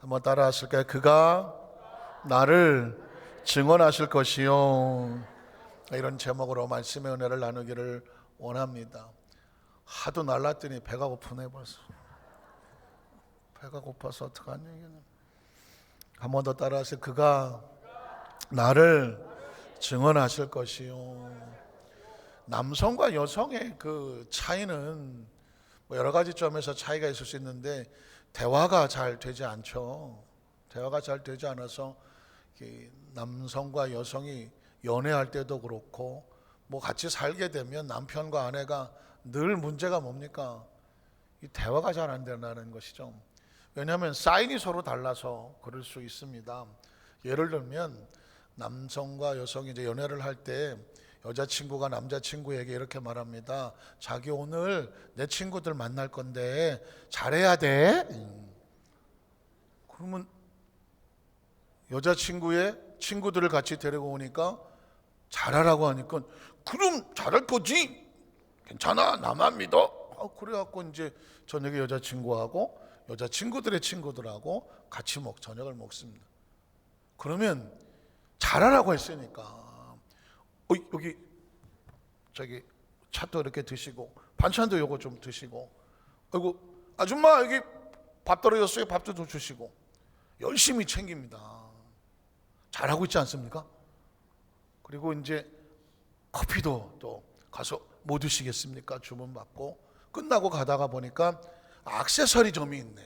한번 따라 하실까요? 그가 나를 증언하실 것이요. 이런 제목으로 말씀의 은혜를 나누기를 원합니다. 하도 날랐더니 배가 고프네 벌써. 배가 고파서 어떡하냐 이게는. 한 번 더 따라 하세요. 그가 나를 증언하실 것이요. 남성과 여성의 그 차이는 뭐 여러 가지 점에서 차이가 있을 수 있는데 대화가 잘 되지 않죠. 대화가 잘 되지 않아서 남성과 여성이 연애할 때도 그렇고 뭐 같이 살게 되면 남편과 아내가 늘 문제가 뭡니까? 이 대화가 잘 안 된다는 것이죠. 왜냐하면 사인이 서로 달라서 그럴 수 있습니다. 예를 들면 남성과 여성이 이제 연애를 할 때 여자친구가 남자친구에게 이렇게 말합니다. 자기 오늘 내 친구들 만날 건데 잘해야 돼. 그러면 여자친구의 친구들을 같이 데리고 오니까 잘하라고 하니까 그럼 잘할 거지. 괜찮아. 나만 믿어. 그래갖고 이제 저녁에 여자친구하고 여자친구들의 친구들하고 같이 저녁을 먹습니다. 그러면 잘하라고 했으니까 여기 저기 차도 이렇게 드시고 반찬도 요거 좀 드시고 아이고 아줌마 여기 밥 떨어졌어요. 밥도 좀 주시고 열심히 챙깁니다. 잘하고 있지 않습니까? 그리고 이제 커피도 또 가서 뭐 드시겠습니까? 주문 받고 끝나고 가다가 보니까 액세서리점이 있네.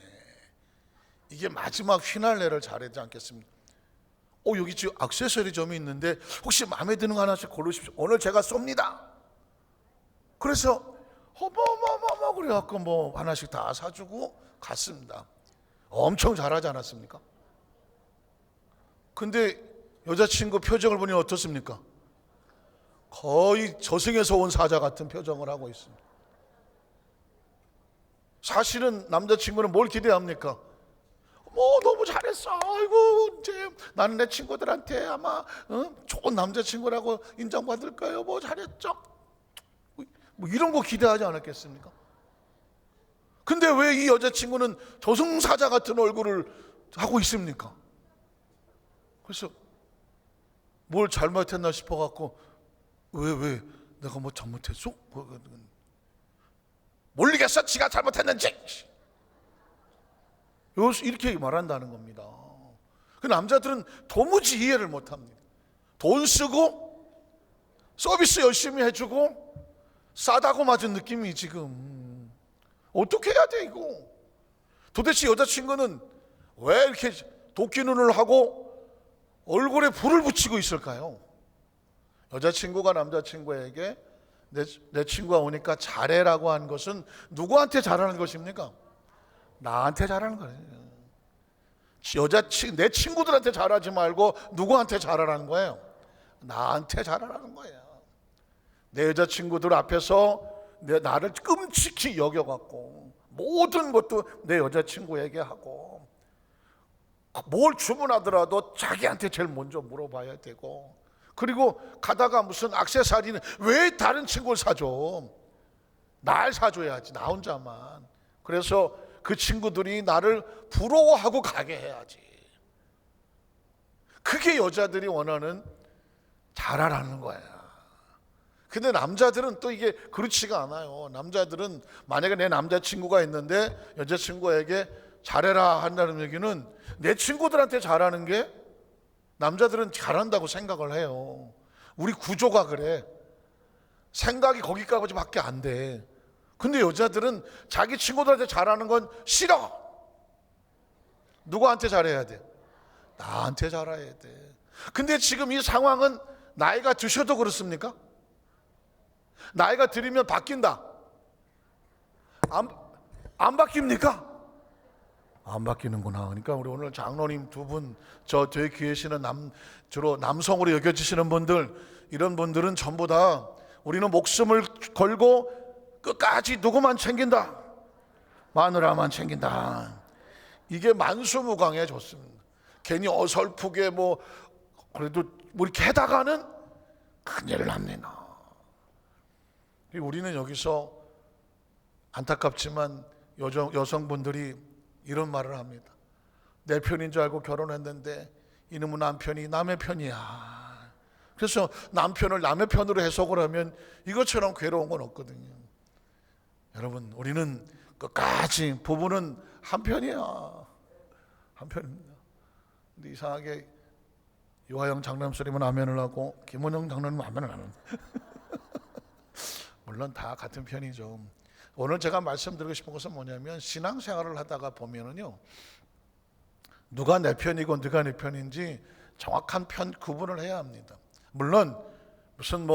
이게 마지막 휘날레를 잘하지 않겠습니까? 여기 지금 액세서리점이 있는데 혹시 마음에 드는 거 하나씩 고르십시오. 오늘 제가 쏩니다. 그래서 어머머머머 그래갖고 뭐 하나씩 다 사주고 갔습니다. 엄청 잘하지 않았습니까? 근데 여자친구 표정을 보니 어떻습니까? 거의 저승에서 온 사자 같은 표정을 하고 있습니다. 사실은 남자친구는 뭘 기대합니까? 너무 잘했어. 아이고 이제 나는 내 친구들한테 아마 좋은 남자친구라고 인정받을 거예요. 뭐 잘했죠. 뭐 이런 거 기대하지 않았겠습니까? 근데 왜 이 여자친구는 저승사자 같은 얼굴을 하고 있습니까? 그래서 뭘 잘못했나 싶어갖고 왜 내가 뭐 잘못했어? 모르겠어. 지가 잘못했는지. 이렇게 말한다는 겁니다. 그 남자들은 도무지 이해를 못합니다. 돈 쓰고 서비스 열심히 해주고 싸다고 맞은 느낌이 지금 어떻게 해야 돼 이거? 도대체 여자친구는 왜 이렇게 도끼 눈을 하고 얼굴에 불을 붙이고 있을까요? 여자친구가 남자친구에게 내 친구가 오니까 잘해라고 한 것은 누구한테 잘하는 것입니까? 나한테 잘하는 거예요. 내 친구들한테 잘하지 말고 누구한테 잘하라는 거예요? 나한테 잘하라는 거예요. 내 여자친구들 앞에서 나를 끔찍히 여겨갖고 모든 것도 내 여자친구에게 하고 뭘 주문하더라도 자기한테 제일 먼저 물어봐야 되고 그리고 가다가 무슨 액세서리는 왜 다른 친구를 사줘? 날 사줘야지 나 혼자만. 그래서 그 친구들이 나를 부러워하고 가게 해야지. 그게 여자들이 원하는 잘하라는 거야. 근데 남자들은 또 이게 그렇지가 않아요. 남자들은 만약에 내 남자친구가 있는데 여자친구에게 잘해라 한다는 얘기는 내 친구들한테 잘하는 게 남자들은 잘한다고 생각을 해요. 우리 구조가 그래. 생각이 거기까지밖에 안 돼. 근데 여자들은 자기 친구들한테 잘하는 건 싫어. 누구한테 잘해야 돼? 나한테 잘해야 돼. 근데 지금 이 상황은 나이가 드셔도 그렇습니까? 나이가 들으면 바뀐다. 안 바뀝니까? 안 바뀌는구나. 그러니까 우리 오늘 장로님 두 분, 저 뒤에 계시는 주로 남성으로 여겨지시는 분들, 이런 분들은 전부 다 우리는 목숨을 걸고 끝까지 누구만 챙긴다? 마누라만 챙긴다. 이게 만수무강에 좋습니다. 괜히 어설프게 그래도 이렇게 해다가는 큰일 납니다. 우리는 여기서 안타깝지만 여성분들이 이런 말을 합니다. 내 편인 줄 알고 결혼했는데 이놈의 남편이 남의 편이야. 그래서 남편을 남의 편으로 해석을 하면 이것처럼 괴로운 건 없거든요. 여러분, 우리는 끝까지 부부는 한 편이야. 한 편입니다. 근데 이상하게 유아영 장남소리면 아멘을 하고 김원영 장남은 아멘을 안 합니다. 물론 다 같은 편이죠. 오늘 제가 말씀드리고 싶은 것은 뭐냐면, 신앙생활을 하다가 보면은요, 누가 내 편이고 누가 내 편인지 정확한 편 구분을 해야 합니다. 물론 무슨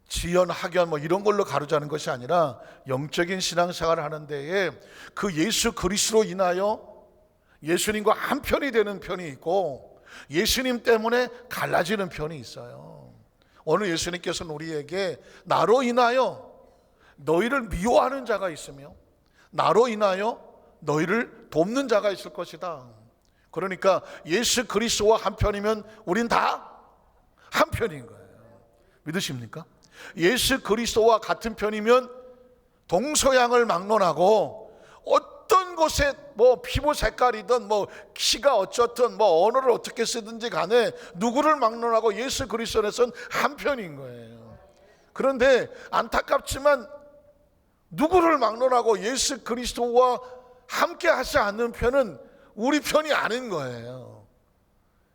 지연, 학연 이런 걸로 가르자는 것이 아니라, 영적인 신앙생활을 하는 데에 그 예수 그리스도로 인하여 예수님과 한 편이 되는 편이 있고, 예수님 때문에 갈라지는 편이 있어요. 오늘 예수님께서는 우리에게 나로 인하여 너희를 미워하는 자가 있으며 나로 인하여 너희를 돕는 자가 있을 것이다. 그러니까 예수 그리스도와 한 편이면 우린 다 한 편인 거예요. 믿으십니까? 예수 그리스도와 같은 편이면 동서양을 막론하고 어떤 곳에 피부 색깔이든 키가 어쩌든 언어를 어떻게 쓰든지 간에 누구를 막론하고 예수 그리스도에서는 한 편인 거예요. 그런데 안타깝지만 누구를 막론하고 예수 그리스도와 함께 하지 않는 편은 우리 편이 아닌 거예요.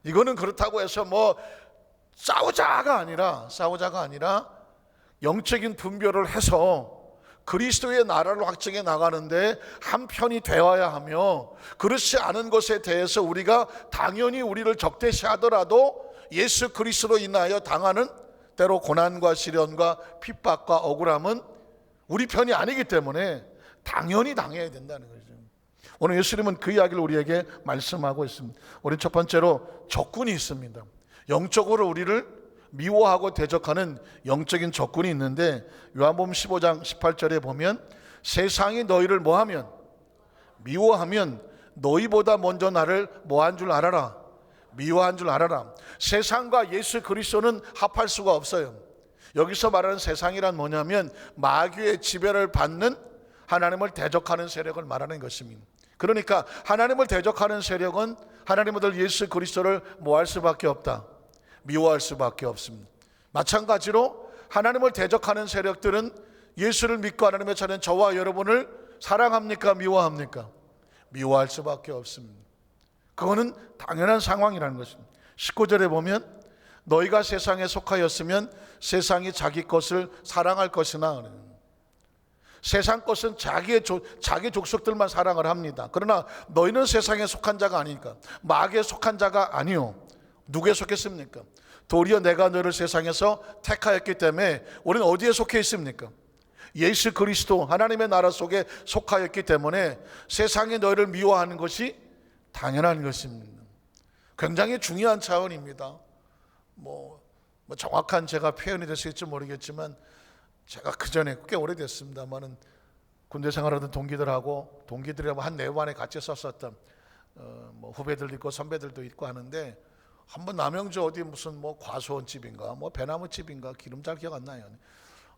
이거는 그렇다고 해서 싸우자가 아니라 영적인 분별을 해서 그리스도의 나라를 확증해 나가는데 한 편이 되어야 하며, 그렇지 않은 것에 대해서 우리가 당연히 우리를 적대시하더라도 예수 그리스도로 인하여 당하는 때로 고난과 시련과 핍박과 억울함은 우리 편이 아니기 때문에 당연히 당해야 된다는 거죠. 오늘 예수님은 그 이야기를 우리에게 말씀하고 있습니다. 우리 첫 번째로 적군이 있습니다. 영적으로 우리를 미워하고 대적하는 영적인 적군이 있는데, 요한복음 15장 18절에 보면, 세상이 너희를 뭐하면? 미워하면 너희보다 먼저 나를 뭐한 줄 알아라? 미워한 줄 알아라. 세상과 예수 그리스도는 합할 수가 없어요. 여기서 말하는 세상이란 뭐냐면, 마귀의 지배를 받는 하나님을 대적하는 세력을 말하는 것입니다. 그러니까 하나님을 대적하는 세력은 하나님의 아들 예수 그리스도를 뭐할 수밖에 없다? 미워할 수밖에 없습니다. 마찬가지로 하나님을 대적하는 세력들은 예수를 믿고 하나님의 자녀인 저와 여러분을 사랑합니까? 미워합니까? 미워할 수밖에 없습니다. 그거는 당연한 상황이라는 것입니다. 19절에 보면, 너희가 세상에 속하였으면 세상이 자기 것을 사랑할 것이나, 세상 것은 자기 족속들만 사랑을 합니다. 그러나 너희는 세상에 속한 자가 아니니까, 마귀에 속한 자가 아니요. 누구에 속했습니까? 도리어 내가 너를 세상에서 택하였기 때문에 우리는 어디에 속해 있습니까? 예수 그리스도 하나님의 나라 속에 속하였기 때문에 세상이 너희를 미워하는 것이 당연한 것입니다. 굉장히 중요한 차원입니다. 정확한 제가 표현이 됐을지 모르겠지만, 제가 그 전에 꽤 오래됐습니다만은 군대 생활하던 동기들하고 한 4반에 같이 썼었던 후배들도 있고 선배들도 있고 하는데, 한번 남영주 어디 무슨 과수원집인가 배나무집인가 기름 잘 기억 안 나요.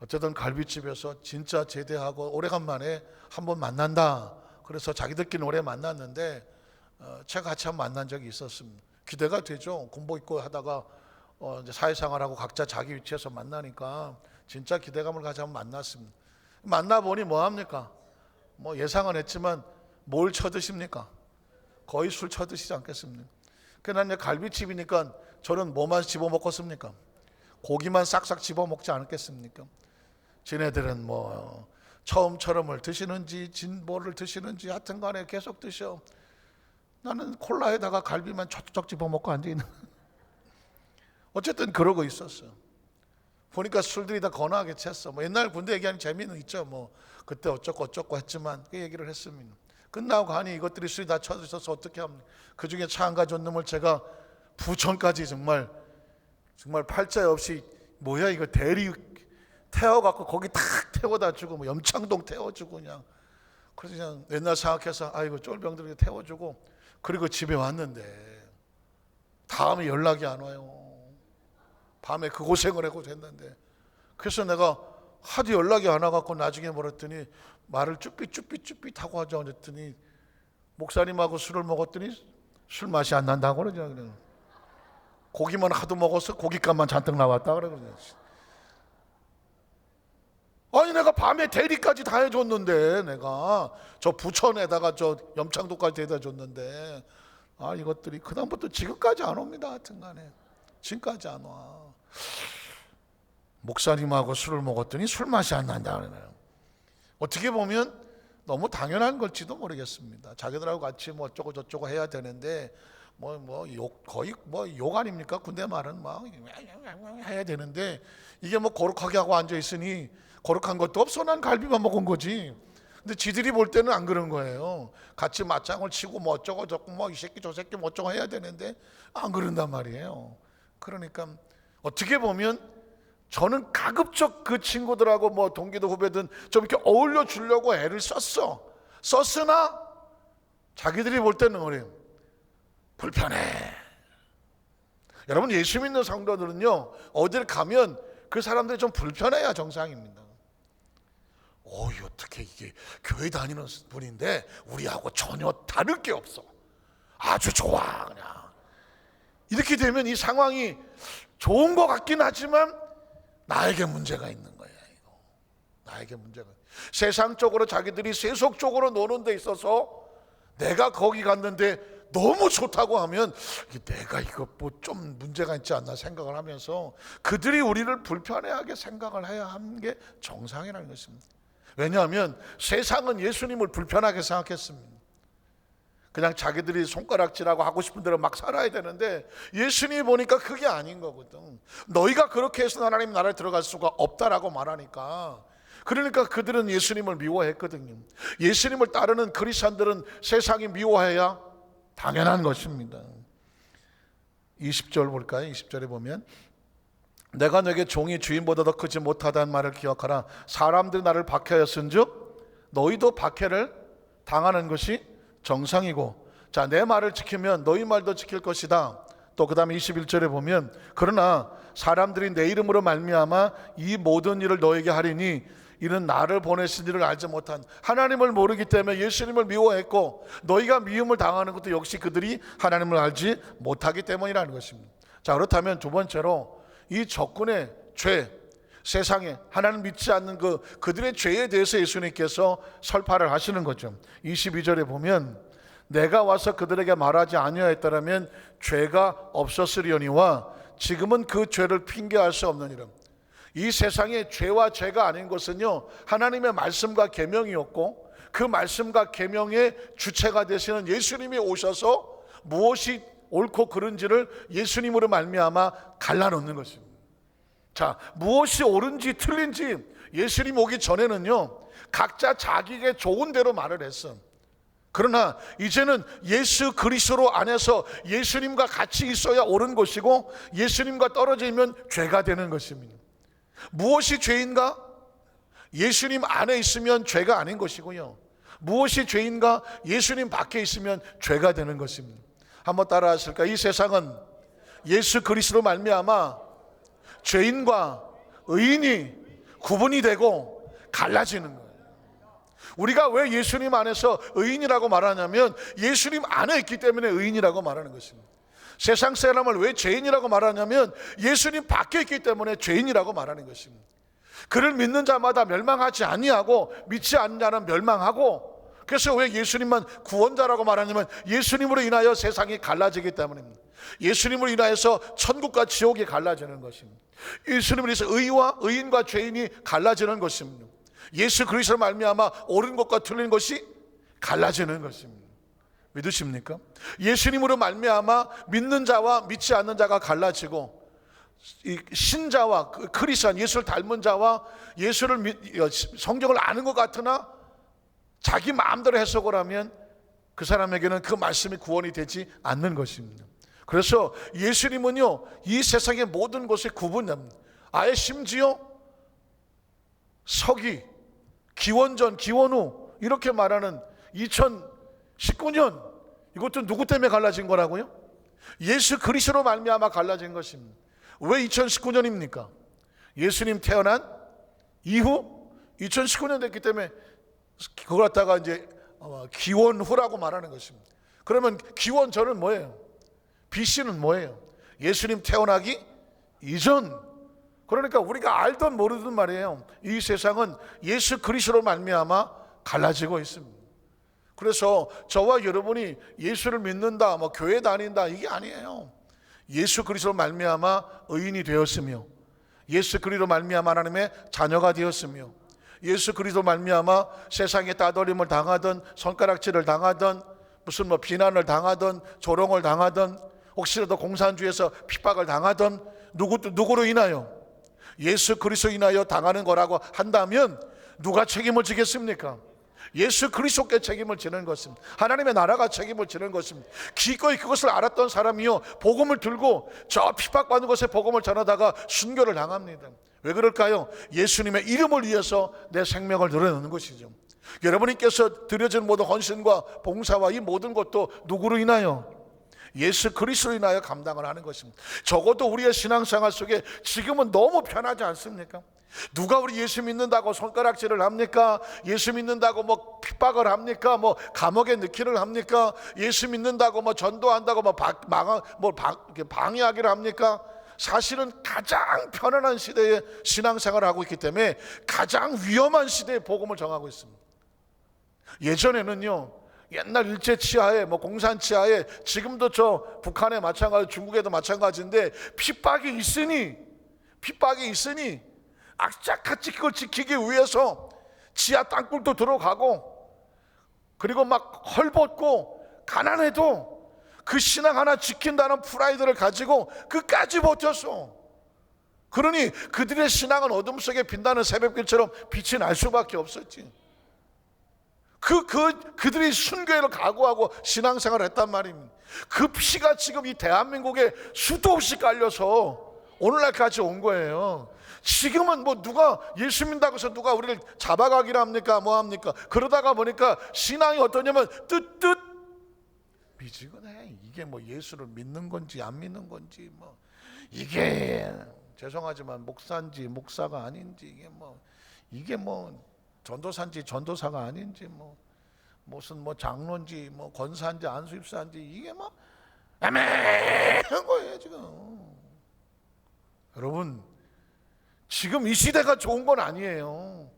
어쨌든 갈비집에서 진짜 제대하고 오래간만에 한번 만난다. 그래서 자기들끼리 오래 만났는데 제가 같이 한번 만난 적이 있었습니다. 기대가 되죠. 군복 입고 하다가 이제 사회생활하고 각자 자기 위치에서 만나니까 진짜 기대감을 가지고 한번 만났습니다. 만나보니 뭐합니까? 예상은 했지만 뭘 쳐드십니까? 거의 술 쳐드시지 않겠습니까? 그러나 갈비집이니까 저는 뭐만 집어먹었습니까? 고기만 싹싹 집어먹지 않았겠습니까? 지네들은 처음처럼을 드시는지 진보를 드시는지 하여튼 간에 계속 드셔. 나는 콜라에다가 갈비만 쩍쩍 집어먹고 앉아있는. 어쨌든 그러고 있었어요. 보니까 술들이 다 거나하게 챘어. 옛날 군대 얘기하면 재미는 있죠. 그때 어쩌고 했지만 그 얘기를 했습니다. 끝나고 가니 이것들이 술이 다 쳐드셔서 어떻게 합니까? 그 중에 차 안 가져온 놈을 제가 부천까지 정말 팔자에 없이 이거 대리 태워갖고 거기 탁 태워다 주고 염창동 태워주고 그래서 그냥 옛날 생각해서 아이고 쫄병들에게 태워주고, 그리고 집에 왔는데 다음에 연락이 안 와요. 밤에 그 고생을 하고 됐는데, 그래서 내가 하도 연락이 안 와갖고 나중에 물었더니 말을 쭈삣 하고 하자 했더니 목사님하고 술을 먹었더니 술 맛이 안 난다고 그러죠. 고기만 하도 먹어서 고깃값만 잔뜩 나왔다 그러거든요. 아니 내가 밤에 대리까지 다 해줬는데, 내가 저 부천에다가 저 염창도까지 대다 줬는데, 아 이것들이 그다음부터 지금까지 안 옵니다. 하여튼간에 지금까지 안 와. 목사님하고 술을 먹었더니 술 맛이 안 난다 그러네요. 어떻게 보면 너무 당연한 걸지도 모르겠습니다. 자기들하고 같이 뭐 어쩌고 저쩌고 해야 되는데 거의 욕 아닙니까? 군대 말은 막 해야 되는데, 이게 뭐 거룩하게 하고 앉아 있으니 거룩한 것도 없어. 난 갈비만 먹은 거지. 근데 지들이 볼 때는 안 그런 거예요. 같이 맞장을 치고 뭐 어쩌고 저쩌고 뭐 이 새끼 저 새끼 뭐 어쩌고 해야 되는데 안 그런단 말이에요. 그러니까 어떻게 보면 저는 가급적 그 친구들하고 뭐 동기도 후배든 좀 이렇게 어울려 주려고 애를 썼으나 자기들이 볼 때는 그래요. 불편해. 여러분, 예수 믿는 성도들은요, 어딜 가면 그 사람들이 좀 불편해야 정상입니다. 어떻게 이게 교회 다니는 분인데 우리하고 전혀 다를 게 없어. 아주 좋아. 그냥 이렇게 되면 이 상황이 좋은 것 같긴 하지만 나에게 문제가 있는 거야. 이거 나에게 문제가. 세상적으로 자기들이 세속적으로 노는 데 있어서 내가 거기 갔는데 너무 좋다고 하면 내가 이거 뭐 좀 문제가 있지 않나 생각을 하면서 그들이 우리를 불편해하게 생각을 해야 하는 게 정상이라는 것입니다. 왜냐하면 세상은 예수님을 불편하게 생각했습니다. 그냥 자기들이 손가락질하고 하고 싶은 대로 막 살아야 되는데, 예수님이 보니까 그게 아닌 거거든. 너희가 그렇게 해서 하나님 나라에 들어갈 수가 없다라고 말하니까, 그러니까 그들은 예수님을 미워했거든요. 예수님을 따르는 크리스천들은 세상이 미워해야 당연한 것입니다. 20절 볼까요? 20절에 보면 내가 너에게 종이 주인보다 더 크지 못하다는 말을 기억하라. 사람들이 나를 박해하였은즉 너희도 박해를 당하는 것이 정상이고, 자, 내 말을 지키면 너희 말도 지킬 것이다. 또 그 다음에 21절에 보면 그러나 사람들이 내 이름으로 말미암아 이 모든 일을 너에게 하리니 이는 나를 보내신 이를 알지 못한, 하나님을 모르기 때문에 예수님을 미워했고, 너희가 미움을 당하는 것도 역시 그들이 하나님을 알지 못하기 때문이라는 것입니다. 자, 그렇다면 두 번째로 이 적군의 죄, 세상에 하나님 믿지 않는 그들의 죄에 대해서 예수님께서 설파를 하시는 거죠. 22절에 보면 내가 와서 그들에게 말하지 아니하였더라면 죄가 없었으려니와 지금은 그 죄를 핑계할 수 없느니라. 이 세상에 죄와 죄가 아닌 것은요, 하나님의 말씀과 계명이었고, 그 말씀과 계명의 주체가 되시는 예수님이 오셔서 무엇이 옳고 그른지를 예수님으로 말미암아 갈라놓는 것입니다. 자, 무엇이 옳은지 틀린지 예수님 오기 전에는요, 각자 자기에게 좋은 대로 말을 했어. 그러나 이제는 예수 그리스도 안에서 예수님과 같이 있어야 옳은 것이고, 예수님과 떨어지면 죄가 되는 것입니다. 무엇이 죄인가? 예수님 안에 있으면 죄가 아닌 것이고요, 무엇이 죄인가? 예수님 밖에 있으면 죄가 되는 것입니다. 한번 따라 하실까? 이 세상은 예수 그리스도로 말미암아 죄인과 의인이 구분이 되고 갈라지는 거예요. 우리가 왜 예수님 안에서 의인이라고 말하냐면 예수님 안에 있기 때문에 의인이라고 말하는 것입니다. 세상 사람을 왜 죄인이라고 말하냐면 예수님 밖에 있기 때문에 죄인이라고 말하는 것입니다. 그를 믿는 자마다 멸망하지 아니하고 믿지 않는 자는 멸망하고, 그래서 왜 예수님만 구원자라고 말하냐면 예수님으로 인하여 세상이 갈라지기 때문입니다. 예수님으로 인하여서 천국과 지옥이 갈라지는 것입니다. 예수님으로 인해서 의와 의인과 죄인이 갈라지는 것입니다. 예수 그리스도로 말미암아 옳은 것과 틀린 것이 갈라지는 것입니다. 믿으십니까? 예수님으로 말미암아 믿는 자와 믿지 않는 자가 갈라지고, 이 신자와 크리스천, 예수를 닮은 자와 예수를 성경을 아는 것 같으나 자기 마음대로 해석을 하면 그 사람에게는 그 말씀이 구원이 되지 않는 것입니다. 그래서 예수님은요, 이 세상의 모든 것에 구분합니다. 아예 심지어 서기, 기원전, 기원후 이렇게 말하는 2019년, 이것도 누구 때문에 갈라진 거라고요? 예수 그리스도로 말미암아 갈라진 것입니다. 왜 2019년입니까? 예수님 태어난 이후 2019년 됐기 때문에 그걸 갖다가 이제 기원후라고 말하는 것입니다. 그러면 기원전은 뭐예요? BC는 뭐예요? 예수님 태어나기 이전. 그러니까 우리가 알든 모르든 말이에요, 이 세상은 예수 그리스도로 말미암아 갈라지고 있습니다. 그래서 저와 여러분이 예수를 믿는다, 교회 다닌다, 이게 아니에요. 예수 그리스도로 말미암아 의인이 되었으며, 예수 그리스도로 말미암아 하나님의 자녀가 되었으며, 예수 그리스도로 말미암아 세상에 따돌림을 당하든 손가락질을 당하든 무슨 비난을 당하든 조롱을 당하든 혹시라도 공산주의에서 핍박을 당하든 누구로 인하여? 예수 그리스도로 인하여 당하는 거라고 한다면 누가 책임을 지겠습니까? 예수 그리스도께 책임을 지는 것입니다. 하나님의 나라가 책임을 지는 것입니다. 기꺼이 그것을 알았던 사람이요, 복음을 들고 저 핍박받는 곳에 복음을 전하다가 순교를 당합니다. 왜 그럴까요? 예수님의 이름을 위해서 내 생명을 드러내는 것이죠. 여러분께서 드려진 모든 헌신과 봉사와 이 모든 것도 누구로 인하여? 예수 그리스도로 인하여 감당을 하는 것입니다. 적어도 우리의 신앙생활 속에 지금은 너무 편하지 않습니까? 누가 우리 예수 믿는다고 손가락질을 합니까? 예수 믿는다고 핍박을 합니까? 감옥에 넣기를 합니까? 예수 믿는다고 전도한다고 방해하기를 합니까? 사실은 가장 편안한 시대에 신앙생활을 하고 있기 때문에 가장 위험한 시대에 복음을 정하고 있습니다. 예전에는요, 옛날 일제 치하에 공산 치하에, 지금도 저 북한에 마찬가지, 중국에도 마찬가지인데 핍박이 있으니 악착같이 그걸 지키기 위해서 지하 땅굴도 들어가고, 그리고 헐벗고 가난해도 그 신앙 하나 지킨다는 프라이드를 가지고 끝까지 버텼어. 그러니 그들의 신앙은 어둠 속에 빛나는 새벽길처럼 빛이 날 수밖에 없었지. 그들이 순교를 각오하고 신앙생활을 했단 말입니다. 그 피가 지금 이 대한민국에 수도 없이 깔려서 오늘날까지 온 거예요. 지금은 누가 예수 믿는다고 해서 누가 우리를 잡아가기를 합니까? 합니까? 그러다가 보니까 신앙이 어떠냐면 뜨뜻 미지근해. 이게 예수를 믿는 건지 안 믿는 건지, 이게 죄송하지만 목사인지 목사가 아닌지, 이게 전도사인지 전도사가 아닌지, 무슨 장로인지 권사인지 안수입사인지, 이게 애매한 거예요 지금. 여러분, 지금 이 시대가 좋은 건 아니에요.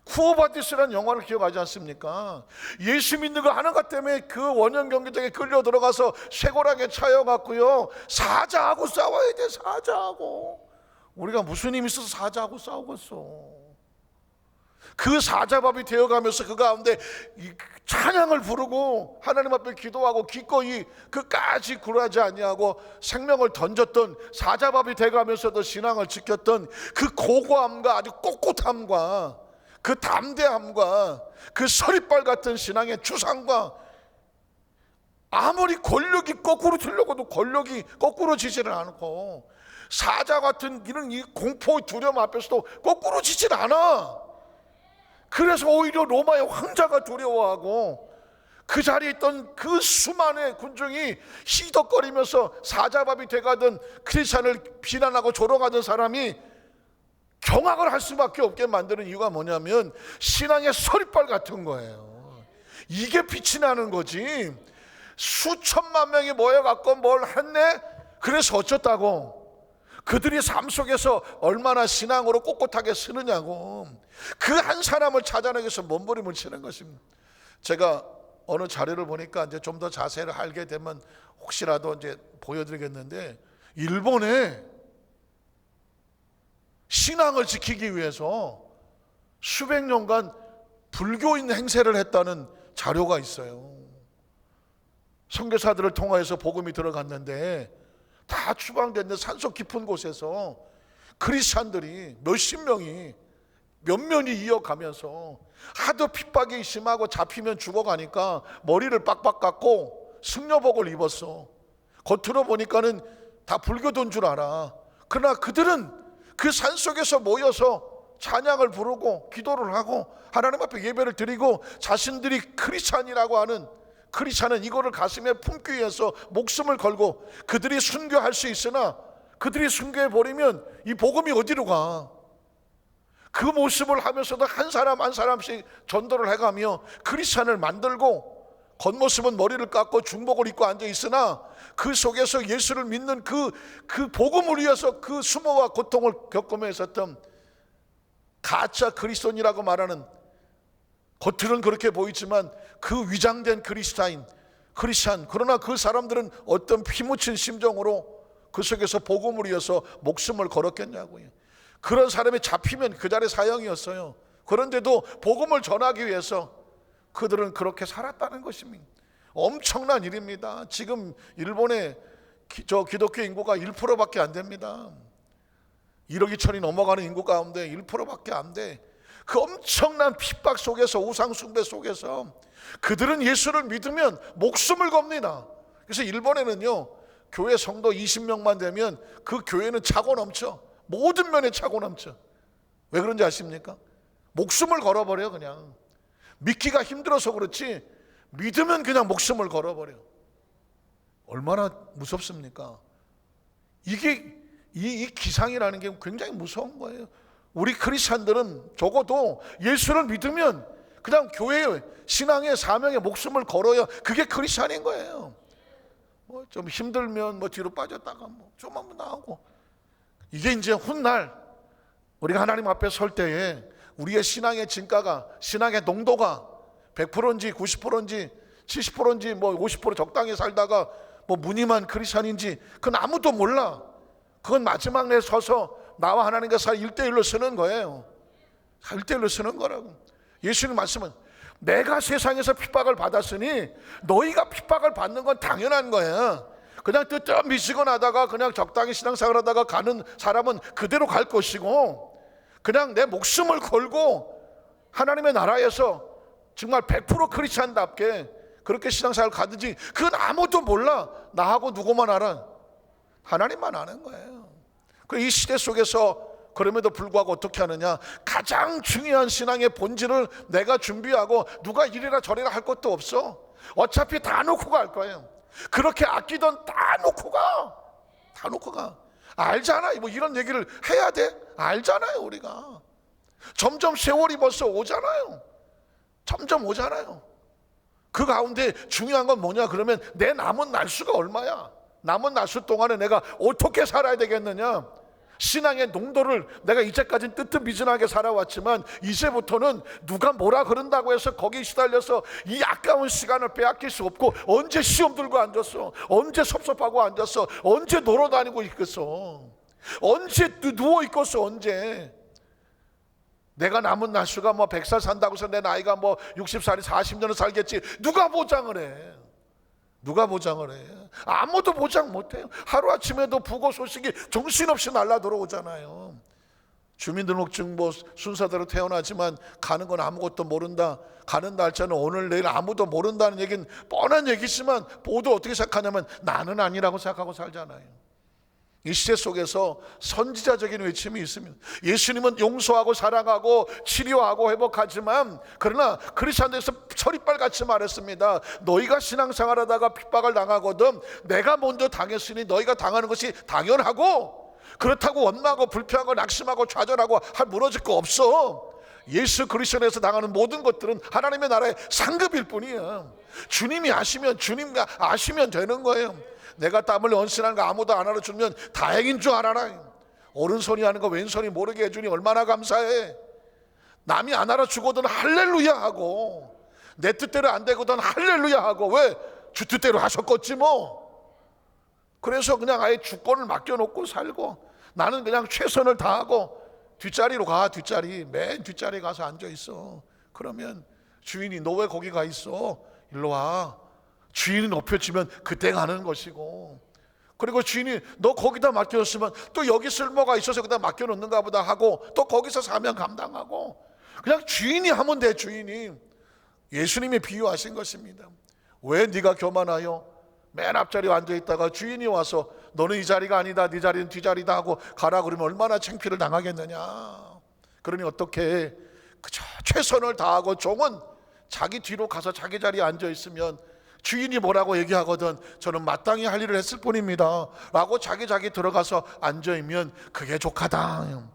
쿠어바디스라는 영화를 기억하지 않습니까? 예수 믿는 거 하는 것 때문에 그 원형 경기장에 끌려 들어가서 쇠고랑에 차여갖고요, 사자하고 싸워야 돼. 사자하고. 우리가 무슨 힘이 있어서 사자하고 싸우겠어. 그 사자밥이 되어가면서 그 가운데 찬양을 부르고 하나님 앞에 기도하고 기꺼이 끝까지 굴하지 아니하고 생명을 던졌던, 사자밥이 되어가면서도 신앙을 지켰던 그 고고함과 아주 꼿꼿함과 그 담대함과 그 서리빨 같은 신앙의 추상과, 아무리 권력이 거꾸로 들려고도 권력이 거꾸로 지지를 않고, 사자 같은 이런 이 공포의 두려움 앞에서도 거꾸로 지지를 않아. 그래서 오히려 로마의 황자가 두려워하고, 그 자리에 있던 그 수많은 군중이 희덕거리면서 사자밥이 돼가던 크리스찬을 비난하고 조롱하던 사람이 경악을 할 수밖에 없게 만드는 이유가 뭐냐면 신앙의 서리빨 같은 거예요. 이게 빛이 나는 거지. 수천만 명이 모여갖고 뭘 했네? 그래서 어쩌다고? 그들이 삶 속에서 얼마나 신앙으로 꼿꼿하게 서느냐고. 그 한 사람을 찾아내기 위해서 몸부림을 치는 것입니다. 제가 어느 자료를 보니까 이제 좀 더 자세히 알게 되면 혹시라도 이제 보여드리겠는데, 일본에 신앙을 지키기 위해서 수백 년간 불교인 행세를 했다는 자료가 있어요. 선교사들을 통하여서 복음이 들어갔는데 다 추방됐는데 산속 깊은 곳에서 크리스찬들이 몇십 명이 면면이 이어가면서 하도 핍박이 심하고 잡히면 죽어가니까 머리를 빡빡 깎고 승려복을 입었어. 겉으로 보니까는 다 불교도인 줄 알아. 그러나 그들은 그 산속에서 모여서 찬양을 부르고 기도를 하고 하나님 앞에 예배를 드리고, 자신들이 크리스찬이라고 하는, 크리스찬은 이거를 가슴에 품기 위해서 목숨을 걸고 그들이 순교할 수 있으나, 그들이 순교해 버리면 이 복음이 어디로 가? 그 모습을 하면서도 한 사람 한 사람씩 전도를 해가며 크리스찬을 만들고, 겉모습은 머리를 깎고 중복을 입고 앉아 있으나 그 속에서 예수를 믿는 그 복음을 위해서 그 수모와 고통을 겪으며 있었던 가짜 그리스도인이라고 말하는, 겉으로는 그렇게 보이지만 그 위장된 크리스찬, 그러나 그 사람들은 어떤 피묻힌 심정으로 그 속에서 복음을 위해서 목숨을 걸었겠냐고요. 그런 사람이 잡히면 그 자리에 사형이었어요. 그런데도 복음을 전하기 위해서 그들은 그렇게 살았다는 것입니다. 엄청난 일입니다. 지금 일본의 기독교 인구가 1%밖에 안 됩니다. 1억 2천이 넘어가는 인구 가운데 1%밖에 안 돼. 그 엄청난 핍박 속에서, 우상 숭배 속에서 그들은 예수를 믿으면 목숨을 겁니다. 그래서 일본에는요, 교회 성도 20명만 되면 그 교회는 차고 넘쳐. 모든 면에 차고 넘쳐. 왜 그런지 아십니까? 목숨을 걸어버려. 그냥 믿기가 힘들어서 그렇지 믿으면 그냥 목숨을 걸어버려. 얼마나 무섭습니까? 이게 이 기상이라는 게 굉장히 무서운 거예요. 우리 크리스찬들은 적어도 예수를 믿으면 그냥 교회의 신앙의 사명에 목숨을 걸어야 그게 크리스찬인 거예요. 뭐 좀 힘들면 뭐 뒤로 빠졌다가 뭐 좀 한번 나오고, 이게 이제 훗날 우리가 하나님 앞에 설 때에 우리의 신앙의 진가가, 신앙의 농도가 100%인지 90%인지 70%인지 뭐 50% 적당히 살다가 뭐 무늬만 크리스찬인지 그건 아무도 몰라. 그건 마지막 날 서서 나와 하나님과 사이 1대1로 쓰는 거예요. 1대1로 쓰는 거라고. 예수님 말씀은 내가 세상에서 핍박을 받았으니 너희가 핍박을 받는 건 당연한 거야. 그냥 뜨뜻 미시곤하다가 그냥 적당히 신앙생활 하다가 가는 사람은 그대로 갈 것이고, 그냥 내 목숨을 걸고 하나님의 나라에서 정말 100% 크리스찬답게 그렇게 신앙생활 가든지, 그건 아무도 몰라. 나하고 누구만 알아? 하나님만 아는 거예요. 이 시대 속에서 그럼에도 불구하고 어떻게 하느냐? 가장 중요한 신앙의 본질을 내가 준비하고 누가 이래라 저래라 할 것도 없어. 어차피 다 놓고 갈 거예요. 그렇게 아끼던 다 놓고 가. 다 놓고 가. 알잖아요. 뭐 이런 얘기를 해야 돼? 알잖아요. 우리가 점점 세월이 벌써 오잖아요. 점점 오잖아요. 그 가운데 중요한 건 뭐냐 그러면 내 남은 날수가 얼마야? 남은 날수 동안에 내가 어떻게 살아야 되겠느냐? 신앙의 농도를, 내가 이제까지는 뜨뜻미진하게 살아왔지만 이제부터는 누가 뭐라 그런다고 해서 거기에 시달려서 이 아까운 시간을 빼앗길 수 없고, 언제 시험 들고 앉았어? 언제 섭섭하고 앉았어? 언제 놀아다니고 있겠어? 언제 누워 있겠어? 언제? 내가 남은 날수가 뭐 100살 산다고 해서 내 나이가 뭐 60살이 40년을 살겠지, 누가 보장을 해? 누가 보장을 해? 아무도 보장 못해요. 하루아침에도 부고 소식이 정신없이 날라 들어오잖아요. 주민등록증 뭐 순서대로 태어나지만 가는 건 아무것도 모른다. 가는 날짜는 오늘 내일 아무도 모른다는 얘기는 뻔한 얘기지만 모두 어떻게 생각하냐면 나는 아니라고 생각하고 살잖아요. 이 시대 속에서 선지자적인 외침이 있습니다. 예수님은 용서하고 사랑하고 치료하고 회복하지만, 그러나 크리스천들에서 서리빨같이 말했습니다. 너희가 신앙생활하다가 핍박을 당하거든 내가 먼저 당했으니 너희가 당하는 것이 당연하고, 그렇다고 원망하고 불평하고 낙심하고 좌절하고 무너질 거 없어. 예수 그리스도에서 당하는 모든 것들은 하나님의 나라의 상급일 뿐이에요. 주님이 아시면, 주님과 아시면 되는 거예요. 내가 땀을 헌신하는 거 아무도 안 알아주면 다행인 줄 알아라. 오른손이 하는 거 왼손이 모르게 해주니 얼마나 감사해. 남이 안 알아주거든 할렐루야 하고, 내 뜻대로 안 되거든 할렐루야 하고, 왜? 주 뜻대로 하셨겠지 뭐. 그래서 그냥 아예 주권을 맡겨놓고 살고, 나는 그냥 최선을 다하고 뒷자리로 가. 뒷자리, 맨 뒷자리에 가서 앉아있어. 그러면 주인이 너 왜 거기 가 있어? 일로 와. 주인이 높여주면 그때 가는 것이고, 그리고 주인이 너 거기다 맡겨줬으면 또 여기 쓸모가 있어서 그다 맡겨놓는가 보다 하고 또 거기서 사명 감당하고, 그냥 주인이 하면 돼. 주인이. 예수님이 비유하신 것입니다. 왜 네가 교만하여 맨 앞자리에 앉아있다가 주인이 와서 너는 이 자리가 아니다, 네 자리는 뒷자리다 하고 가라 그러면 얼마나 창피를 당하겠느냐. 그러니 어떻게 그저 최선을 다하고 종은 자기 뒤로 가서 자기 자리에 앉아있으면 주인이 뭐라고 얘기하거든 저는 마땅히 할 일을 했을 뿐입니다 라고 자기 들어가서 앉아있으면 그게 족하다.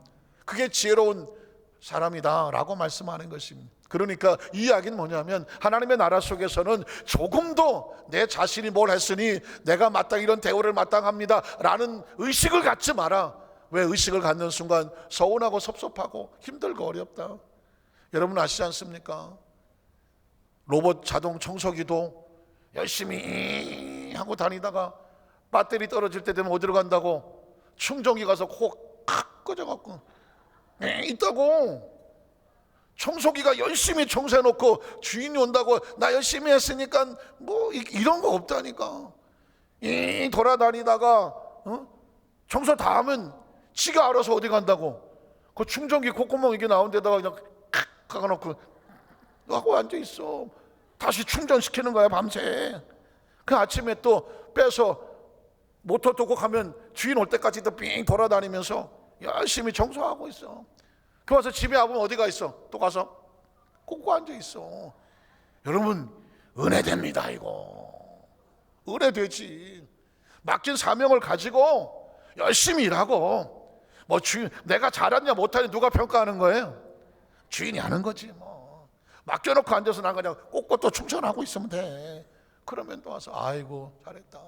그게 지혜로운 사람이다 라고 말씀하는 것입니다. 그러니까 이 이야기는 뭐냐면 하나님의 나라 속에서는 조금도 내 자신이 뭘 했으니 내가 마땅히 이런 대우를 마땅합니다 라는 의식을 갖지 마라. 왜? 의식을 갖는 순간 서운하고 섭섭하고 힘들고 어렵다. 여러분 아시지 않습니까? 로봇 자동 청소기도 열심히 하고 다니다가 배터리 떨어질 때 되면 어디로 간다고? 충전기 가서 콕 끄져갖고 있다고. 청소기가 열심히 청소해놓고 주인이 온다고 나 열심히 했으니까 뭐 이런 거 없다니까. 돌아다니다가 청소 다 하면 지가 알아서 어디 간다고. 그 충전기 콧구멍 이게 나온 데다가 그냥 칵 박아놓고 하고 앉아있어. 다시 충전시키는 거야 밤새. 그 아침에 또 빼서 모터 끄고 가면 주인 올 때까지 또 삥 돌아다니면서 열심히 청소하고 있어. 그 와서 집에 와보면 어디가 있어? 또 가서 꽂고 앉아있어. 여러분 은혜됩니다. 이거 은혜되지. 맡긴 사명을 가지고 열심히 일하고 뭐 주인 내가 잘하냐 못하냐 누가 평가하는 거예요? 주인이 하는 거지. 뭐 맡겨놓고 앉아서 난 그냥 꽂고 또 충전하고 있으면 돼. 그러면 또 와서 아이고 잘했다.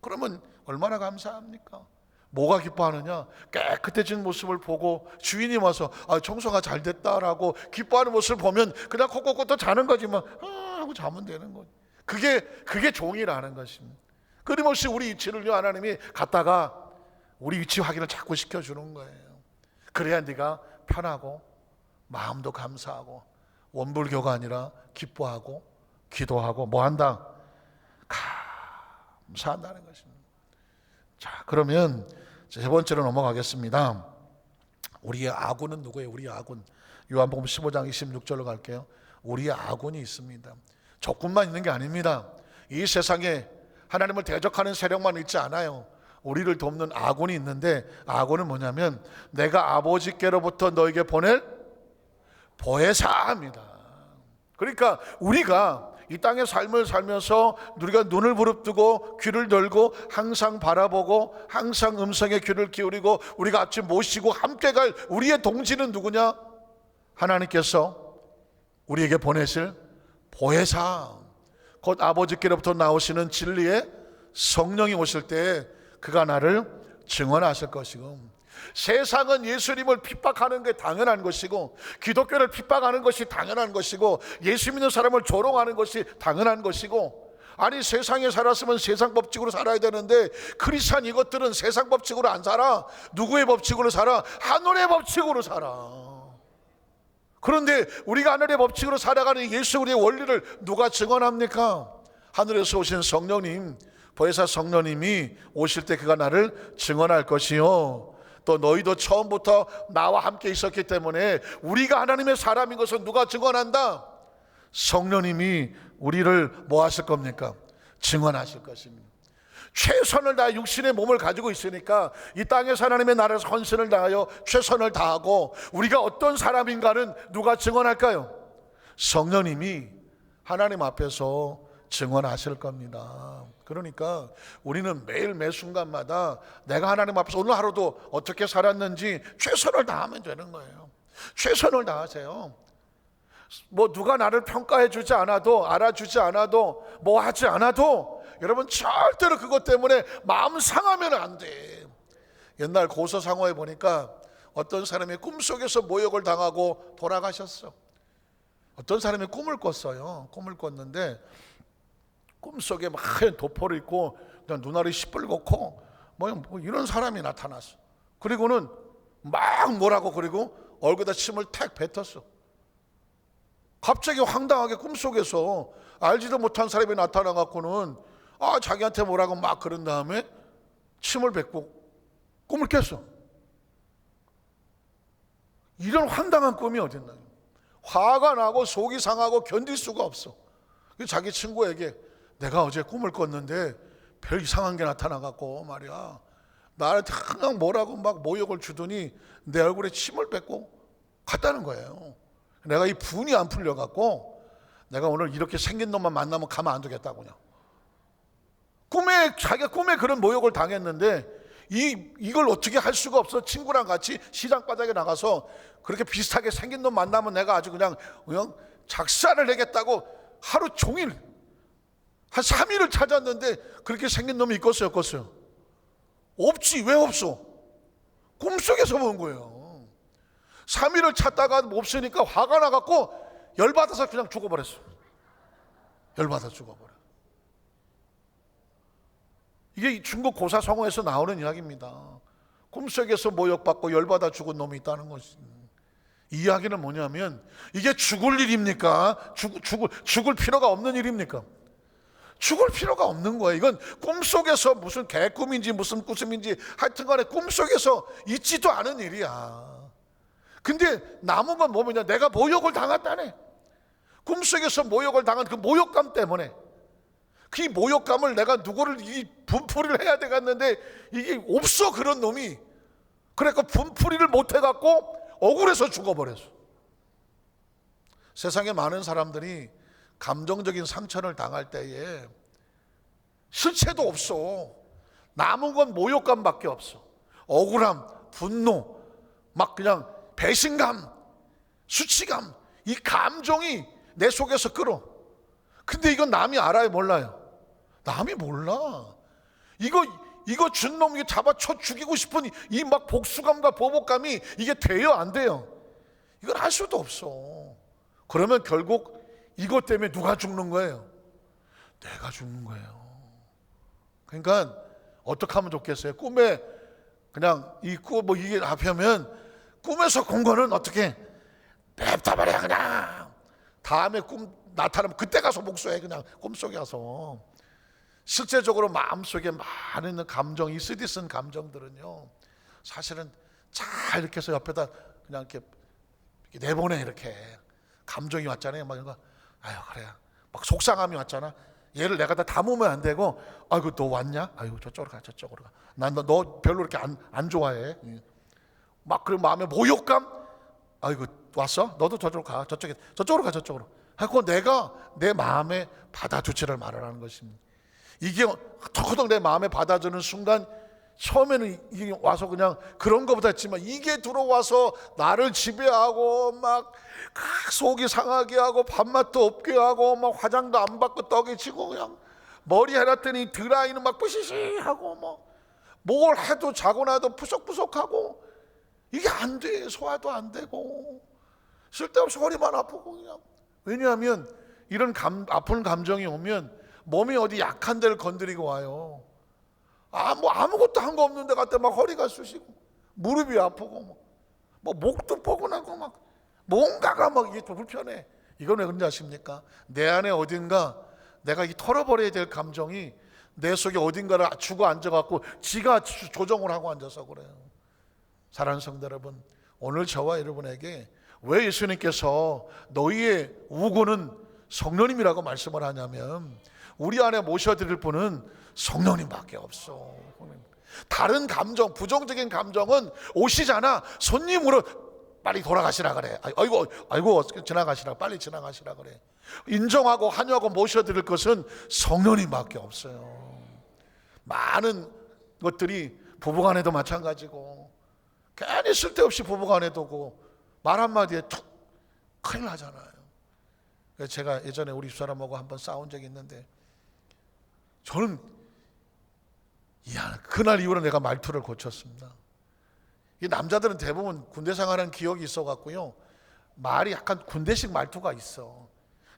그러면 얼마나 감사합니까? 뭐가 기뻐하느냐? 깨끗해진 모습을 보고 주인이 와서 청소가 잘 됐다라고 기뻐하는 모습을 보면 그냥 코 꽂고 또 자는 거지 뭐 하고 자면 되는 거지. 그게 종이라는 것입니다. 끊임없이 우리 위치를요 하나님이 갖다가 우리 위치 확인을 자꾸 시켜주는 거예요. 그래야 네가 편하고 마음도 감사하고 원불교가 아니라 기뻐하고 기도하고 뭐 한다? 감사한다는 것입니다. 자, 그러면 세 번째로 넘어가겠습니다. 우리의 아군은 누구예요? 우리의 아군. 요한복음 15장 26절로 갈게요. 우리의 아군이 있습니다. 적군만 있는 게 아닙니다. 이 세상에 하나님을 대적하는 세력만 있지 않아요. 우리를 돕는 아군이 있는데 아군은 뭐냐면 내가 아버지께로부터 너에게 보낼 보혜사입니다. 그러니까 우리가 이 땅의 삶을 살면서 우리가 눈을 부릅뜨고 귀를 열고 항상 바라보고 항상 음성에 귀를 기울이고 우리가 아침 모시고 함께 갈 우리의 동지는 누구냐? 하나님께서 우리에게 보내실 보혜사, 곧 아버지께로부터 나오시는 진리의 성령이 오실 때 그가 나를 증언하실 것이고, 세상은 예수님을 핍박하는 게 당연한 것이고 기독교를 핍박하는 것이 당연한 것이고 예수 믿는 사람을 조롱하는 것이 당연한 것이고, 아니 세상에 살았으면 세상 법칙으로 살아야 되는데 크리스찬 이것들은 세상 법칙으로 안 살아. 누구의 법칙으로 살아? 하늘의 법칙으로 살아. 그런데 우리가 하늘의 법칙으로 살아가는 예수 우리의 원리를 누가 증언합니까? 하늘에서 오신 성령님, 보혜사 성령님이 오실 때 그가 나를 증언할 것이요, 또 너희도 처음부터 나와 함께 있었기 때문에 우리가 하나님의 사람인 것을 누가 증언한다? 성령님이 우리를 뭐 하실 겁니까? 증언하실 것입니다. 최선을 다해 육신의 몸을 가지고 있으니까 이 땅에서 하나님의 나라에서 헌신을 다하여 최선을 다하고 우리가 어떤 사람인가는 누가 증언할까요? 성령님이 하나님 앞에서 증언하실 겁니다. 그러니까 우리는 매일 매 순간마다 내가 하나님 앞에서 오늘 하루도 어떻게 살았는지 최선을 다하면 되는 거예요. 최선을 다하세요. 뭐 누가 나를 평가해 주지 않아도, 알아주지 않아도, 뭐 하지 않아도 여러분 절대로 그것 때문에 마음 상하면 안 돼. 옛날 고서상어에 보니까 어떤 사람이 꿈속에서 모욕을 당하고 돌아가셨어. 어떤 사람이 꿈을 꿨어요. 꿈을 꿨는데 꿈속에 막 하얀 도포를 입고 눈알이 시뻘겋고 뭐 이런 사람이 나타났어. 그리고는 막 뭐라고, 그리고 얼굴에다 침을 탁 뱉었어. 갑자기 황당하게 꿈속에서 알지도 못한 사람이 나타나갖고는 자기한테 뭐라고 막 그런 다음에 침을 뱉고 꿈을 깼어. 이런 황당한 꿈이 어딨나. 화가 나고 속이 상하고 견딜 수가 없어. 자기 친구에게 내가 어제 꿈을 꿨는데 별 이상한 게 나타나갖고 말이야, 나한테 항상 뭐라고 막 모욕을 주더니 내 얼굴에 침을 뱉고 갔다는 거예요. 내가 이 분이 안 풀려갖고 내가 오늘 이렇게 생긴 놈만 만나면 가만 안 두겠다고요. 자기가 꿈에 그런 모욕을 당했는데 이걸 어떻게 할 수가 없어. 친구랑 같이 시장 바닥에 나가서 그렇게 비슷하게 생긴 놈 만나면 내가 아주 그냥 작사를 내겠다고 하루 종일 한 3일을 찾았는데 그렇게 생긴 놈이 있겠어요, 없겠어요? 없지. 왜 없어? 꿈속에서 본 거예요. 3일을 찾다가 없으니까 화가 나갖고 열받아서 그냥 죽어버렸어. 열받아 죽어버려. 이게 중국 고사성어에서 나오는 이야기입니다. 꿈속에서 모욕받고 열받아 죽은 놈이 있다는 것이. 이 이야기는 뭐냐면 이게 죽을 일입니까? 죽을 필요가 없는 일입니까? 죽을 필요가 없는 거예요. 이건 꿈속에서 무슨 개꿈인지 무슨 꿈인지 하여튼 간에 꿈속에서 있지도 않은 일이야. 근데 남은 건 뭐냐? 내가 모욕을 당했다네. 꿈속에서 모욕을 당한 그 모욕감 때문에, 그 모욕감을 내가 누구를 분풀이를 해야 되겠는데 이게 없어, 그런 놈이. 그러니까 분풀이를 못 해갖고 억울해서 죽어버렸어. 세상에 많은 사람들이 감정적인 상처를 당할 때에 실체도 없어. 남은 건 모욕감밖에 없어. 억울함, 분노, 막 그냥 배신감, 수치감, 이 감정이 내 속에서 끓어. 근데 이건 남이 알아요, 몰라요? 남이 몰라. 이거 준 놈 이게 잡아쳐 죽이고 싶은 이 막 복수감과 보복감이 이게 돼요, 안 돼요? 이걸 할 수도 없어. 그러면 결국 이것 때문에 누가 죽는 거예요? 내가 죽는 거예요. 그러니까 어떻게 하면 좋겠어요? 꿈에 그냥 이게 하면 꿈에서 본 거는 어떻게 냅둬버려. 그냥 다음에 꿈 나타나면 그때 가서 복수해. 그냥 꿈속에 가서. 실제적으로 마음속에 많은 감정, 이 쓰디쓴 감정들은요, 사실은 잘 이렇게 해서 옆에다 그냥 이렇게 내보내. 이렇게 감정이 왔잖아요. 막 이런 거, 아유 그래, 막 속상함이 왔잖아. 얘를 내가 다 담으면 안 되고, 아이고 너 왔냐? 아이고 저쪽으로 가, 저쪽으로 가. 난 너 별로 이렇게 안 좋아해. 막 그런 마음에 모욕감. 아이고 왔어? 너도 저쪽으로 가. 저쪽으로 가, 저쪽으로. 하고 내가 내 마음에 받아주지를 말하라는 것입니다. 이게 턱턱 내 마음에 받아주는 순간, 처음에는 이게 와서 그냥 그런 것보다 했지만 이게 들어와서 나를 지배하고 막 속이 상하게 하고 밥맛도 없게 하고 막 화장도 안 받고 떡이 치고 그냥 머리 해놨더니 드라이는 막 뿌시시하고 뭘 해도 자고 나도 푸석푸석하고 이게 안 돼. 소화도 안 되고 쓸데없이 허리만 아프고 그냥. 왜냐하면 이런 아픈 감정이 오면 몸이 어디 약한 데를 건드리고 와요. 아무것도 한 거 없는데 갔다 막 허리가 쑤시고 무릎이 아프고 목도 뻐근하고 막 뭔가가 막 이게 또 불편해. 이건 왜 그런지 아십니까? 내 안에 어딘가 내가 이 털어버려야 될 감정이 내 속에 어딘가를 주고 앉아갖고 지가 조정을 하고 앉아서 그래요. 사랑하는 성도 여러분, 오늘 저와 여러분에게 왜 예수님께서 너희의 우고는 성령님이라고 말씀을 하냐면, 우리 안에 모셔드릴 분은 성령님밖에 없어. 다른 감정, 부정적인 감정은 오시잖아. 손님으로 빨리 돌아가시라 그래. 아이고 지나가시라, 빨리 지나가시라 그래. 인정하고 환영하고 모셔드릴 것은 성령님밖에 없어요. 많은 것들이 부부간에도 마찬가지고, 괜히 쓸데없이 부부간에도 말 한마디에 툭 큰일 나잖아요. 제가 예전에 우리 집사람하고 한번 싸운 적이 있는데, 저는 그날 이후로 내가 말투를 고쳤습니다. 이 남자들은 대부분 군대 생활한 기억이 있어 갖고요, 말이 약간 군대식 말투가 있어.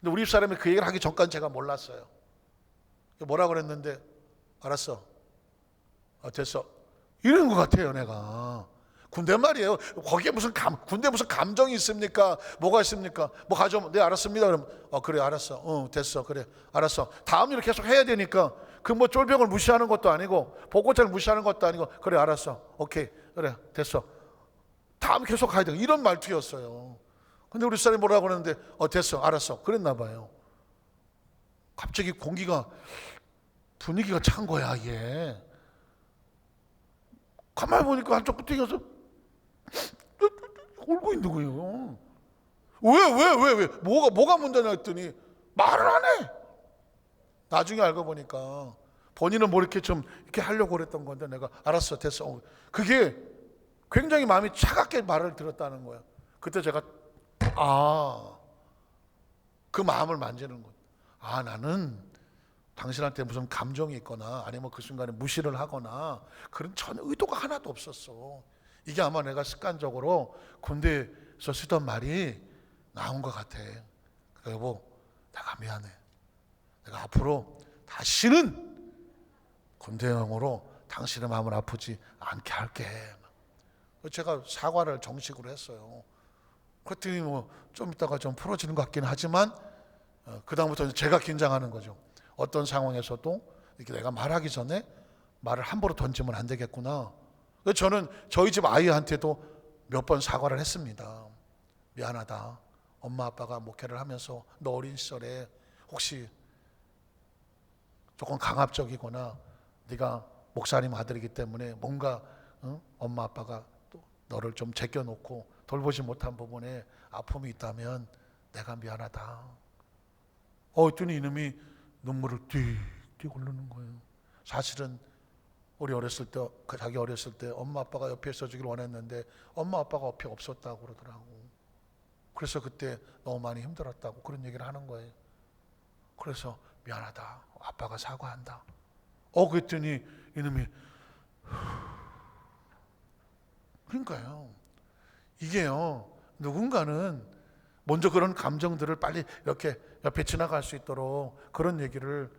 근데 우리 집사람이 그 얘기를 하기 전까지 제가 몰랐어요. 뭐라 그랬는데, 알았어, 됐어, 이런 것 같아요. 내가 군대 말이에요. 거기에 군대 무슨 감정이 있습니까? 뭐가 있습니까? 뭐 가져오면 네 알았습니다. 그러면 그래 알았어. 됐어. 그래 알았어. 다음 일을 계속 해야 되니까 그 뭐 쫄병을 무시하는 것도 아니고 보고자를 무시하는 것도 아니고, 그래 알았어. 오케이 그래 됐어. 다음 계속 가야 돼. 이런 말투였어요. 근데 우리 사람이 뭐라고 그러는데 됐어 알았어. 그랬나 봐요. 갑자기 분위기가 찬 거야. 이게 가만히 보니까 한쪽 끝에 가서 울고 있는 거예요. 왜? 뭐가 문제냐 했더니 말을 안 해. 나중에 알고 보니까 본인은 뭐 이렇게 좀 이렇게 하려고 그랬던 건데 내가 알았어, 됐어. 그게 굉장히 마음이 차갑게 말을 들었다는 거야. 그때 제가 그 마음을 만지는 거야. 나는 당신한테 무슨 감정이 있거나 아니면 그 순간에 무시를 하거나 그런 전혀 의도가 하나도 없었어. 이게 아마 내가 습관적으로 군대에서 쓰던 말이 나온 것 같아. 여보, 내가 미안해. 내가 앞으로 다시는 군대형으로 당신의 마음을 아프지 않게 할게. 제가 사과를 정식으로 했어요. 그랬더니 뭐 좀 있다가 좀 풀어지는 것 같긴 하지만 그 다음부터 제가 긴장하는 거죠. 어떤 상황에서도 이렇게 내가 말하기 전에 말을 함부로 던지면 안 되겠구나. 저는 저희 집 아이한테도 몇 번 사과를 했습니다. 미안하다. 엄마 아빠가 목회를 하면서 너 어린 시절에 혹시 조금 강압적이거나 네가 목사님 아들이기 때문에 뭔가 엄마 아빠가 또 너를 좀 제껴놓고 돌보지 못한 부분에 아픔이 있다면 내가 미안하다. 했더니 이놈이 눈물을 띠띠 흘리는 거예요. 사실은 우리 어렸을 때, 자기 어렸을 때 엄마 아빠가 옆에 있어주길 원했는데 엄마 아빠가 옆에 없었다고 그러더라고. 그래서 그때 너무 많이 힘들었다고 그런 얘기를 하는 거예요. 그래서 미안하다. 아빠가 사과한다. 그랬더니 이놈이 그러니까요. 이게요. 누군가는 먼저 그런 감정들을 빨리 이렇게 옆에 지나갈 수 있도록 그런 얘기를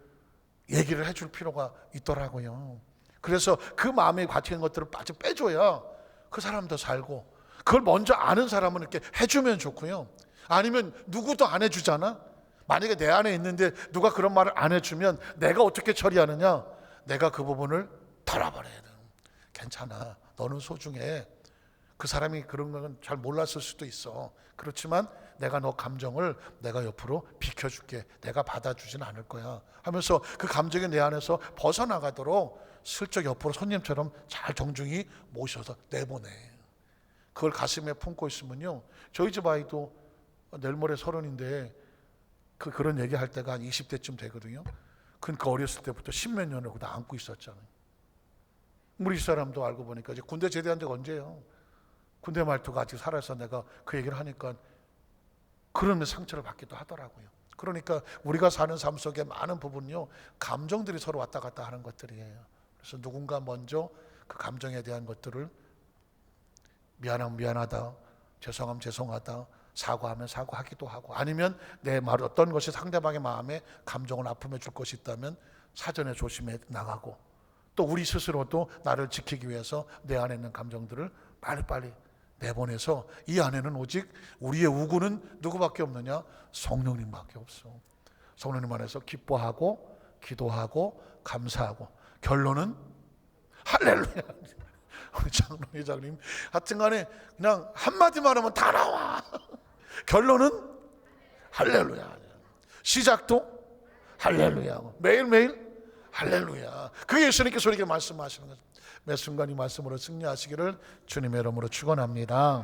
해줄 필요가 있더라고요. 그래서 그 마음에 갇힌 것들을 빼줘야 그 사람도 살고, 그걸 먼저 아는 사람은 이렇게 해주면 좋고요. 아니면 누구도 안 해주잖아. 만약에 내 안에 있는데 누가 그런 말을 안 해주면 내가 어떻게 처리하느냐? 내가 그 부분을 털어버려야 돼. 괜찮아. 너는 소중해. 그 사람이 그런 건 잘 몰랐을 수도 있어. 그렇지만 내가 너 감정을 내가 옆으로 비켜줄게. 내가 받아주진 않을 거야 하면서 그 감정이 내 안에서 벗어나가도록 슬쩍 옆으로 손님처럼 잘 정중히 모셔서 내보내. 그걸 가슴에 품고 있으면요. 저희 집 아이도 내일 모레 30인데 그런 얘기할 때가 한 20대쯤 되거든요. 그러니까 어렸을 때부터 10몇 년을 다 안고 있었잖아요. 우리 사람도 알고 보니까 이제 군대 제대한 지가 언제예요? 군대 말투가 아직 살아서 내가 그 얘기를 하니까 그런 상처를 받기도 하더라고요. 그러니까 우리가 사는 삶 속에 많은 부분요, 감정들이 서로 왔다 갔다 하는 것들이에요. 그래서 누군가 먼저 그 감정에 대한 것들을 미안하면 미안하다, 죄송하면 죄송하다, 사과하면 사과하기도 하고, 아니면 내 말 어떤 것이 상대방의 마음에 감정을 아픔해 줄 것이 있다면 사전에 조심해 나가고, 또 우리 스스로도 나를 지키기 위해서 내 안에 있는 감정들을 빨리빨리 내보내서 이 안에는 오직 우리의 우구는 누구밖에 없느냐? 성령님밖에 없어. 성령님 안에서 기뻐하고 기도하고 감사하고, 결론은 할렐루야. 우리 장로 회장님 하여튼 간에 그냥 한마디만 하면 다 나와. 결론은 할렐루야. 시작도 할렐루야. 매일매일 할렐루야. 그게 예수님께서 우리에게 말씀하시는 거죠. 매 순간 이 말씀으로 승리하시기를 주님의 이름으로 축원합니다.